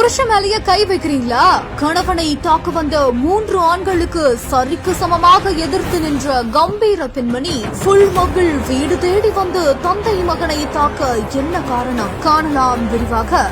புருஷன் மேலேயே கை வைக்கிறீங்களா? கணவனை தாக்க வந்த 3 ஆண்களுக்கு சரிக்கு சமமாக எதிர்த்து நின்ற கம்பீர பெண்மணி புல் மகள் வீடு தேடி வந்து தந்தை மகனை தாக்க என்ன காரணம்? காணலாம் விரிவாக.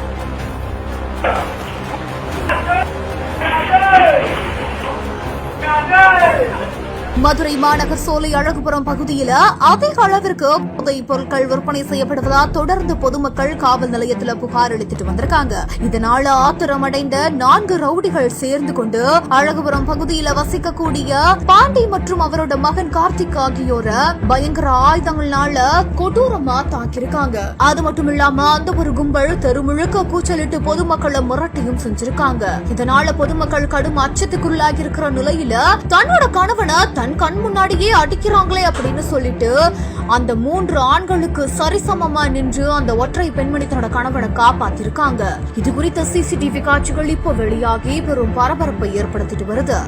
மதுரை மாநகர் சோலை அழகுபுரம் பகுதியில அதிக அளவிற்கு போதைப் பொருட்கள் விற்பனை செய்யப்படுவதால் தொடர்ந்து பொதுமக்கள் காவல் நிலையத்துல புகார் அளித்துட்டு வந்திருக்காங்க. இதனால ஆத்திரமடைந்த 4 ரவுடிகள் சேர்ந்து கொண்டு அழகுபுரம் பகுதியில வசிக்கக்கூடிய பாண்டி மற்றும் அவரோட மகன் கார்த்திக் ஆகியோர பயங்கர ஆயுதங்களால கொடூரமா தாக்கியிருக்காங்க. அது மட்டும் இல்லாம அந்த ஒரு கும்பல் தெருமுழுக்க கூச்சலிட்டு பொதுமக்களை மிரட்டியும் செஞ்சிருக்காங்க. இதனால பொதுமக்கள் கடும் அச்சத்துக்குள்ளாகி இருக்கிற நிலையில தன்னோட கணவனை தன் கண் முன்னாடியே அடிக்கிறாங்களே அப்படின்னு சொல்லிட்டு அந்த 3 ஆண்களுக்கு சரிசமமா நின்று அந்த ஒற்றை பெண்மணி தன்னோட கணவனை காப்பாத்திருக்காங்க. இது குறித்த சிசிடிவி காட்சிகள் இப்போ வெளியாகி பெரும் பரபரப்பை ஏற்படுத்திட்டு வருது.